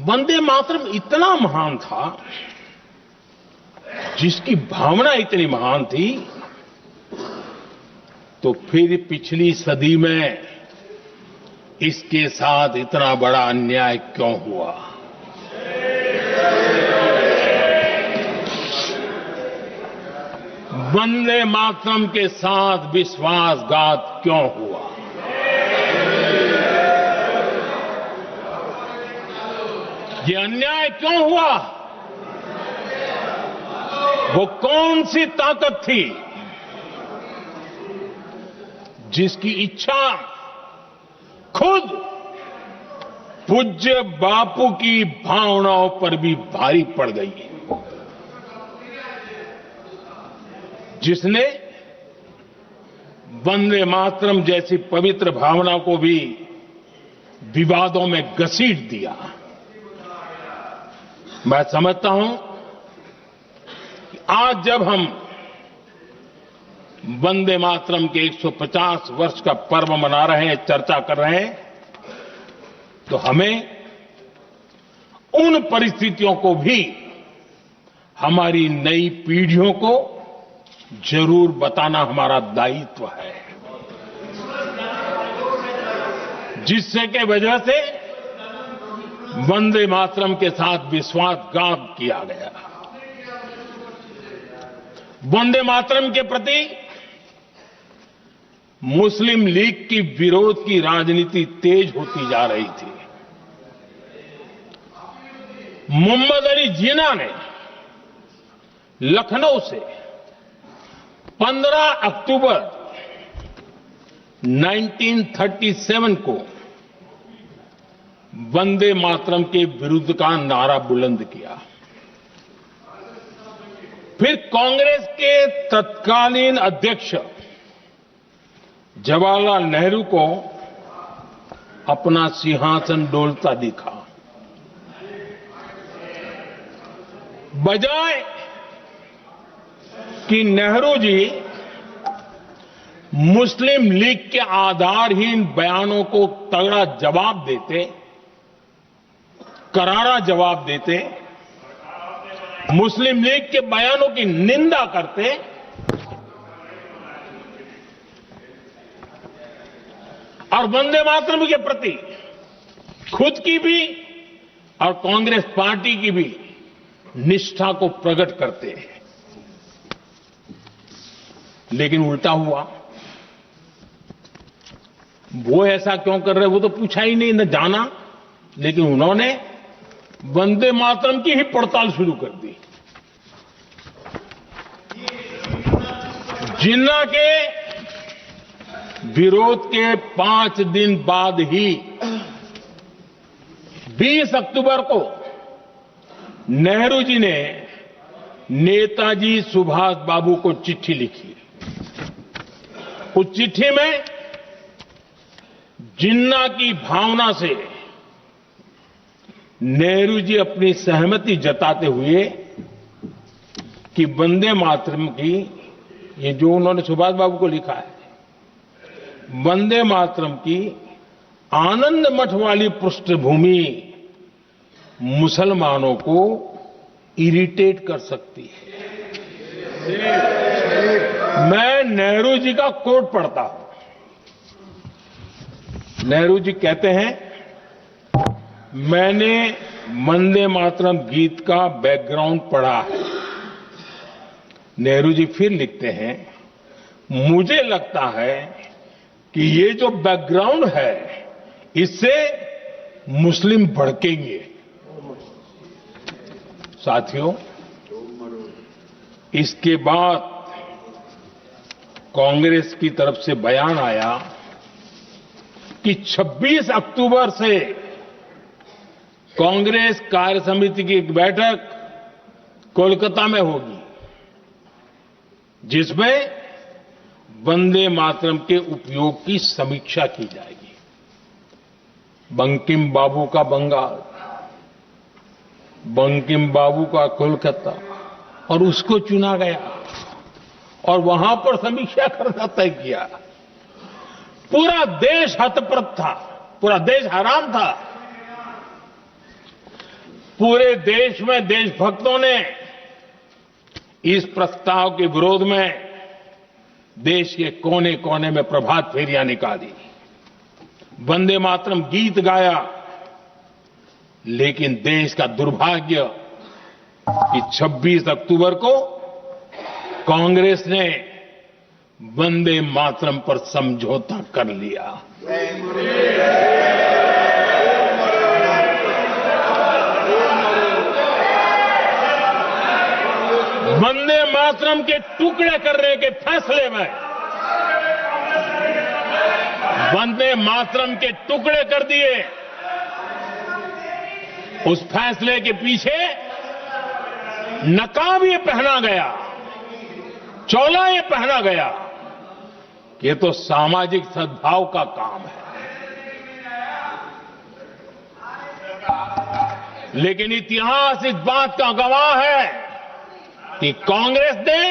वंदे मातरम इतना महान था, जिसकी भावना इतनी महान थी, तो फिर पिछली सदी में इसके साथ इतना बड़ा अन्याय क्यों हुआ? वंदे मातरम के साथ विश्वासघात क्यों हुआ? ये अन्याय क्यों हुआ? वो कौन सी ताकत थी जिसकी इच्छा खुद पूज्य बापू की भावनाओं पर भी भारी पड़ गई, जिसने वंदे मातरम जैसी पवित्र भावना को भी विवादों में घसीट दिया? मैं समझता हूं कि आज जब हम वंदे मातरम के 150 वर्ष का पर्व मना रहे हैं, चर्चा कर रहे हैं, तो हमें उन परिस्थितियों को भी हमारी नई पीढ़ियों को जरूर बताना हमारा दायित्व है, जिससे के वजह से वंदे मातरम के साथ विश्वासघात किया गया। वंदे मातरम के प्रति मुस्लिम लीग की विरोध की राजनीति तेज होती जा रही थी। मोहम्मद अली जिन्ना ने लखनऊ से 15 अक्टूबर 1937 को वंदे मातरम के विरुद्ध का नारा बुलंद किया। फिर कांग्रेस के तत्कालीन अध्यक्ष जवाहरलाल नेहरू को अपना सिंहासन डोलता दिखा। बजाय कि नेहरू जी मुस्लिम लीग के आधारहीन बयानों को तगड़ा जवाब देते, करारा जवाब देते, मुस्लिम लीग के बयानों की निंदा करते, और वंदे मातरम के प्रति खुद की भी और कांग्रेस पार्टी की भी निष्ठा को प्रकट करते हैं। लेकिन उल्टा हुआ। वो ऐसा क्यों कर रहे, वो तो पूछा ही नहीं, न जाना, लेकिन उन्होंने वंदे मातरम की ही पड़ताल शुरू कर दी। जिन्ना के विरोध के 5 दिन बाद ही 20 अक्टूबर को नेहरू जी ने नेताजी सुभाष बाबू को चिट्ठी लिखी। उस चिट्ठी में जिन्ना की भावना से नेहरू जी अपनी सहमति जताते हुए कि वंदे मातरम की, ये जो उन्होंने सुभाष बाबू को लिखा है, वंदे मातरम की आनंद मठ वाली पृष्ठभूमि मुसलमानों को इरिटेट कर सकती है। मैं नेहरू जी का कोट पढ़ता हूं। नेहरू जी कहते हैं, मैंने वंदे मातरम गीत का बैकग्राउंड पढ़ा है। नेहरू जी फिर लिखते हैं, मुझे लगता है कि ये जो बैकग्राउंड है, इससे मुस्लिम भड़केंगे। साथियों, इसके बाद कांग्रेस की तरफ से बयान आया कि 26 अक्टूबर से कांग्रेस कार्य समिति की एक बैठक कोलकाता में होगी, जिसमें वंदे मातरम के उपयोग की समीक्षा की जाएगी। बंकिम बाबू का बंगाल, बंकिम बाबू का कोलकाता, और उसको चुना गया और वहां पर समीक्षा करना तय किया। पूरा देश हतप्रभ था, पूरा देश हैरान था। पूरे देश में देशभक्तों ने इस प्रस्ताव के विरोध में देश के कोने कोने में प्रभात फेरियां निकाली, वंदे मातरम गीत गाया। लेकिन देश का दुर्भाग्य कि 26 अक्टूबर को कांग्रेस ने वंदे मातरम पर समझौता कर लिया। वंदे मातरम के टुकड़े करने के फैसले में, वंदे मातरम के टुकड़े कर दिए। उस फैसले के पीछे नकाब ये पहना गया, चोला ये पहना गया कि ये तो सामाजिक सद्भाव का काम है। लेकिन इतिहास इस बात का गवाह है कि कांग्रेस ने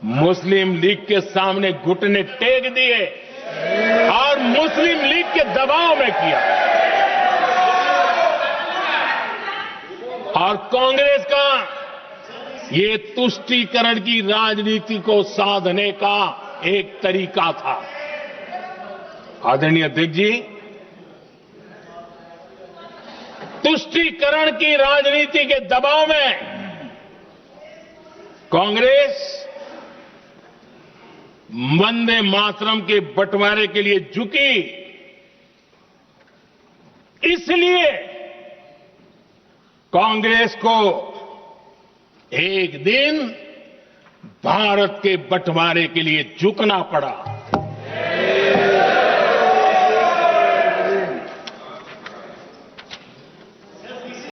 मुस्लिम लीग के सामने घुटने टेक दिए और मुस्लिम लीग के दबाव में किया। और कांग्रेस का ये तुष्टीकरण की राजनीति को साधने का एक तरीका था। आदरणीय अध्यक्ष जी, तुष्टीकरण की राजनीति के दबाव में कांग्रेस वंदे मातरम के बंटवारे के लिए झुकी। इसलिए कांग्रेस को एक दिन भारत के बंटवारे के लिए झुकना पड़ा।